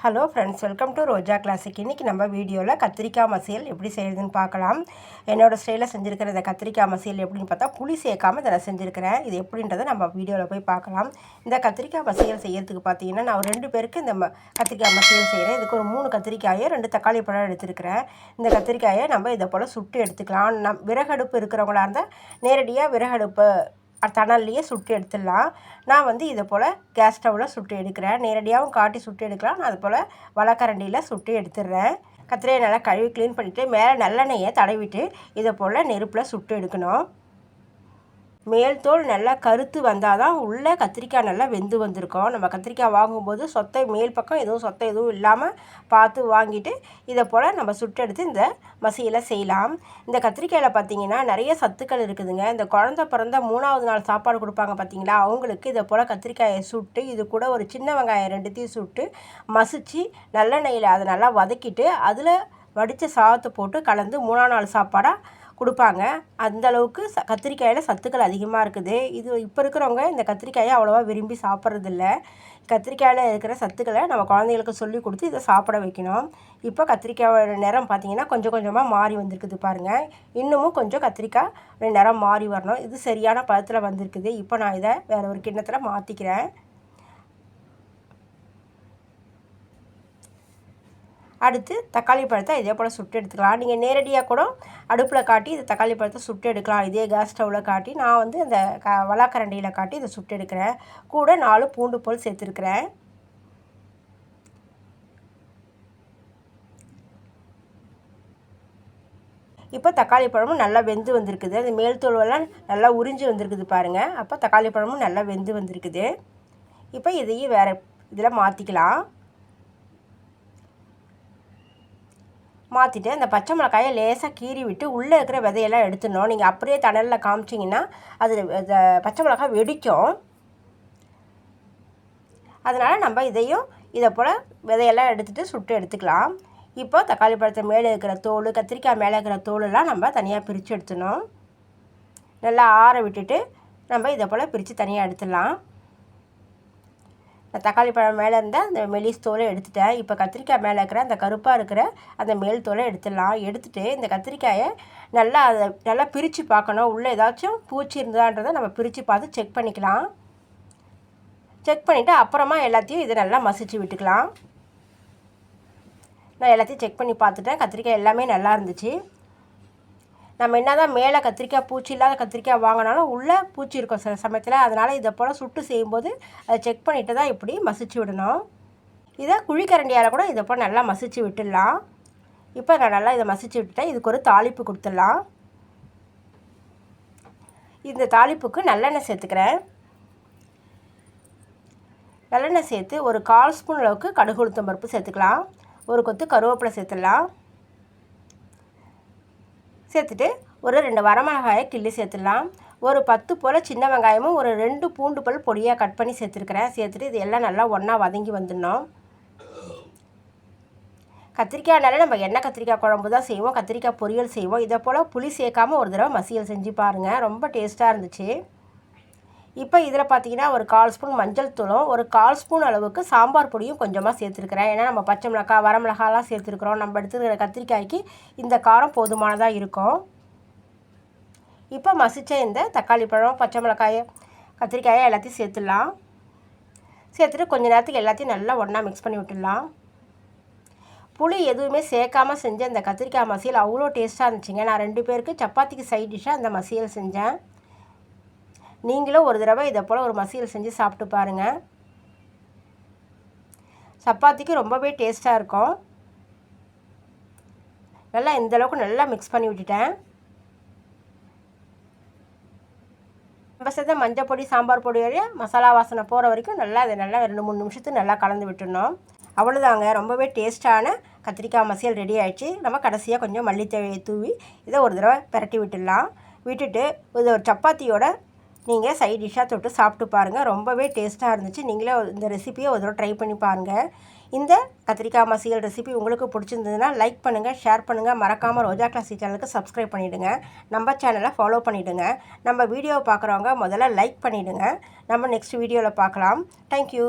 Hello friends, welcome to Roja classic. இன்றைக்கி நம்ம வீடியோவில் கத்திரிக்காய் மசியல் எப்படி செய்யுதுன்னு பார்க்கலாம். என்னோடய ஸ்டைலில் செஞ்சுருக்கிற இந்த கத்திரிக்காய் மசியல் எப்படின்னு பார்த்தா புளி சேர்க்காமல் இதை நான் செஞ்சுருக்கிறேன். இது எப்படின்றத நம்ம வீடியோவில் போய் பார்க்கலாம். இந்த கத்திரிக்காய் மசியல் செய்யறதுக்கு பார்த்தீங்கன்னா நான் 2 பேருக்கு இந்த கத்திரிக்காய் மசியல் செய்கிறேன். இதுக்கு ஒரு 3 கத்திரிக்காயை 2 தக்காளி பழம் எடுத்துருக்கிறேன். இந்த கத்திரிக்காயை நம்ம இதை போல் சுட்டு எடுத்துக்கலாம். விறகடுப்பு இருக்கிறவங்களா இருந்தால் நேரடியாக விறகடுப்பு தணல்லையே சுட்டு எடுத்துடலாம். நான் இதை போல் கேஸ் ஸ்டவ்வில் சுட்டு எடுக்கிறேன். நேரடியாகவும் காட்டி சுட்டு எடுக்கலாம். நான் அது போல் வலக்கரண்டியில் சுட்டு எடுத்துடுறேன். கத்திரியை நல்லா கழுவி க்ளீன் பண்ணிவிட்டு மேலே நல்லெண்ணெயை தடவிட்டு இதை போல் நெருப்பில் சுட்டு எடுக்கணும். மேல் தோல் நல்லா கருத்து வந்தால் தான் உள்ளே கத்திரிக்காய் நல்லா வெந்து வந்திருக்கும். நம்ம கத்திரிக்காய் வாங்கும்போது மேல் பக்கம் எதுவும் இல்லாமல் பார்த்து வாங்கிட்டு இதை போல் நம்ம சுட்டெடுத்து இந்த மசியலை செய்யலாம். இந்த கத்திரிக்காயில் பார்த்திங்கன்னா நிறைய சத்துக்கள் இருக்குதுங்க. இந்த குழந்த பிறந்த 3ஆவது நாள் சாப்பாடு கொடுப்பாங்க பார்த்திங்களா, அவங்களுக்கு இதை போல் கத்திரிக்காயை சுட்டு இது கூட ஒரு சின்ன வெங்காயம் 2த்தையும் சுட்டு மசித்து நல்லெண்ணெயில் அதை நல்லா வதக்கிட்டு அதில் வடித்த சாதத்தை போட்டு கலந்து 3ஆம் நாள் சாப்பாடாக கொடுப்பாங்க. அந்தளவுக்கு கத்திரிக்காயில் சத்துக்கள் அதிகமாக இருக்குது. இது இப்போ இருக்கிறவங்க இந்த கத்திரிக்காயை அவ்வளோவா விரும்பி சாப்பிட்றதில்ல. கத்திரிக்காயில் இருக்கிற சத்துக்களை நம்ம குழந்தைங்களுக்கு சொல்லி கொடுத்து இதை சாப்பிட வைக்கணும். இப்போ கத்திரிக்காயோட நிறம் பார்த்திங்கன்னா கொஞ்சம் கொஞ்சமாக மாறி வந்திருக்குது பாருங்கள். இன்னமும் கொஞ்சம் கத்திரிக்காய் நிறம் மாறி வரணும். இது சரியான பதத்தில் வந்திருக்குது. இப்போ நான் இதை வேறு ஒரு கிண்ணத்தில் மாற்றிக்கிறேன். அடுத்து தக்காளி பழத்தை இதே போல் சுட்டு எடுத்துக்கலாம். நீங்கள் நேரடியாக கூட அடுப்பில் காட்டி இந்த தக்காளி பழத்தை சுட்டு எடுக்கலாம். இதே கேஸ் ஸ்டவ்வில் காட்டி நான் அந்த வலாக்கரண்டியில் காட்டி இதை சுட்டு எடுக்கிறேன். கூட 4 பூண்டு போல் சேர்த்துருக்கிறேன். இப்போ தக்காளி பழமும் நல்லா வெந்து வந்திருக்குது. அது மேல் தோலெல்லாம் நல்லா உறிஞ்சி வந்திருக்குது பாருங்கள். அப்போ தக்காளி பழமும் நல்லா வெந்து வந்திருக்குது. இப்போ இதையும் வேறு இதில் மாற்றிக்கலாம். மாற்றிட்டு அந்த பச்சை மிளகாயை லேசாக கீறி விட்டு உள்ளே இருக்கிற விதையெல்லாம் எடுத்துடணும். நீங்கள் அப்படியே தணலில் காமிச்சிங்கன்னா அது பச்சை மிளகாய் வெடிக்கும். அதனால் நம்ம இதையும் இதை போல் விதையெல்லாம் எடுத்துகிட்டு சுட்டு எடுத்துக்கலாம். இப்போ தக்காளி பழத்தை மேலே இருக்கிற தோல், கத்திரிக்காய் மேலே இருக்கிற தோலெல்லாம் நம்ம தனியாக பிரித்து எடுத்துடணும். நல்லா ஆற விட்டுட்டு நம்ம இதை போல் பிரித்து தனியாக எடுத்துடலாம். தக்காளி பழம் மேலே இருந்தால் அந்த மெலிஸ் தோலை எடுத்துட்டேன். இப்போ கத்திரிக்காய் மேலே இருக்கிற அந்த கருப்பாக இருக்கிற அந்த மேல் தோலை எடுத்துடலாம். எடுத்துகிட்டு இந்த கத்திரிக்காயை நல்லா பிரித்து பார்க்கணும். உள்ளே ஏதாச்சும் பூச்சி இருந்தான்றதை நம்ம பிரித்து பார்த்து செக் பண்ணிக்கலாம். செக் பண்ணிவிட்டு அப்புறமா எல்லாத்தையும் இதை நல்லா மசிச்சு விட்டுக்கலாம். நான் எல்லாத்தையும் செக் பண்ணி பார்த்துட்டேன். கத்திரிக்காய் எல்லாமே நல்லா இருந்துச்சு. நம்ம என்ன தான் மேலே கத்திரிக்காய் பூச்சி இல்லாத கத்திரிக்காய் வாங்கினாலும் உள்ளே பூச்சி இருக்கும் சில சமயத்தில். அதனால் இதை போல் சுட்டு செய்யும்போது அதை செக் பண்ணிவிட்டு தான் இப்படி மசிச்சு விடணும். இதை குழிக்கரண்டியால் கூட இதை போல் நல்லா மசிச்சு விட்டுடலாம். இப்போ நான் நல்லா இதை மசிச்சு விட்டுட்டேன். இதுக்கு ஒரு தாளிப்பு கொடுத்துடலாம். இந்த தாளிப்புக்கு நல்லெண்ணெய் சேர்த்துக்கிறேன். நல்லெண்ணெய் சேர்த்து ஒரு 1/4 ஸ்பூன் அளவுக்கு கடுகு உளுத்தம் பருப்பு சேர்த்துக்கலாம். ஒரு கொத்து கருவேப்பிலை சேர்த்துடலாம். சேர்த்துட்டு ஒரு 2 வரமிளகாயை கிள்ளி சேர்த்துடலாம். ஒரு 10 போல் சின்ன வெங்காயமும் ஒரு 2 பூண்டு பல் பொடியாக கட் பண்ணி சேர்த்துருக்கிறேன். சேர்த்துட்டு இது எல்லாம் நல்லா ஒன்றா வதங்கி வந்துடணும். கத்திரிக்காய்னாலே நம்ம எண்ணெய் கத்திரிக்காய் குழம்பு தான் செய்வோம், கத்திரிக்காய் பொரியல் செய்வோம். இதை போல் புளி சேர்க்காமல் ஒரு தடவை மசியல் செஞ்சு பாருங்கள். ரொம்ப டேஸ்ட்டாக இருந்துச்சு. இப்போ இதில் பார்த்தீங்கன்னா ஒரு 1/4 ஸ்பூன் மஞ்சள் தூளும் ஒரு 1/4 ஸ்பூன் அளவுக்கு சாம்பார் பொடியும் கொஞ்சமாக சேர்த்துருக்குறேன். ஏன்னா நம்ம பச்சை மிளகாய் வரமிளகாலாம் சேர்த்துருக்குறோம். நம்ம எடுத்துக்கிற கத்திரிக்காய்க்கு இந்த காரம் போதுமானதாக இருக்கும். இப்போ மசித்த இந்த தக்காளி பழம், பச்சை மிளகாயை, கத்திரிக்காயை எல்லாத்தையும் சேர்த்துடலாம். சேர்த்துட்டு கொஞ்சம் நேரத்துக்கு எல்லாத்தையும் நல்லா ஒன்றா மிக்ஸ் பண்ணி விட்டுடலாம். புளி எதுவுமே சேர்க்காமல் செஞ்ச இந்த கத்திரிக்காய் மசியல் அவ்வளோ டேஸ்ட்டாக இருந்துச்சுங்க. நான் 2 பேருக்கு சப்பாத்திக்கு சைட் டிஷ்ஷாக இந்த மசியல் செஞ்சேன். நீங்களும் ஒரு தடவை இதை போல் ஒரு மசியல் செஞ்சு சாப்பிட்டு பாருங்கள். சப்பாத்திக்கு ரொம்பவே டேஸ்ட்டாக இருக்கும். நல்லா இந்தளவுக்கு நல்லா மிக்ஸ் பண்ணி விட்டுட்டேன். நம்ம சேர்த்த மஞ்சள் பொடி, சாம்பார் பொடி வரையும் மசாலா வாசனை போகிற வரைக்கும் அதை நல்லா 2-3 நிமிஷத்துக்கு நல்லா கலந்து விட்டுடணும். அவ்வளோதாங்க, ரொம்பவே டேஸ்ட்டான கத்திரிக்காய் மசியல் ரெடி ஆகிடுச்சு. நம்ம கடைசியாக கொஞ்சம் மல்லித்தழையை தூவி இதை ஒரு தடவை பிரட்டி விட்டுடலாம். விட்டுட்டு இது ஒரு சப்பாத்தியோட நீங்கள் சைட் டிஷ்ஷாக தொட்டு சாப்பிட்டு பாருங்கள். ரொம்பவே டேஸ்ட்டாக இருந்துச்சு. நீங்களே இந்த ரெசிபியை ஒரு தடவை ட்ரை பண்ணி பாருங்கள். இந்த கத்திரிக்காய் மசியல் ரெசிபி உங்களுக்கு பிடிச்சிருந்ததுன்னா லைக் பண்ணுங்கள், ஷேர் பண்ணுங்கள். மறக்காமல் ரோஜா கிளாசிக் சேனலுக்கு சப்ஸ்கிரைப் பண்ணிவிடுங்க. நம்ம சேனலை ஃபாலோ பண்ணிவிடுங்க. நம்ம வீடியோவை பார்க்குறவங்க முதல்ல லைக் பண்ணிவிடுங்க. நம்ம நெக்ஸ்ட் வீடியோவில் பார்க்கலாம். தேங்க்யூ.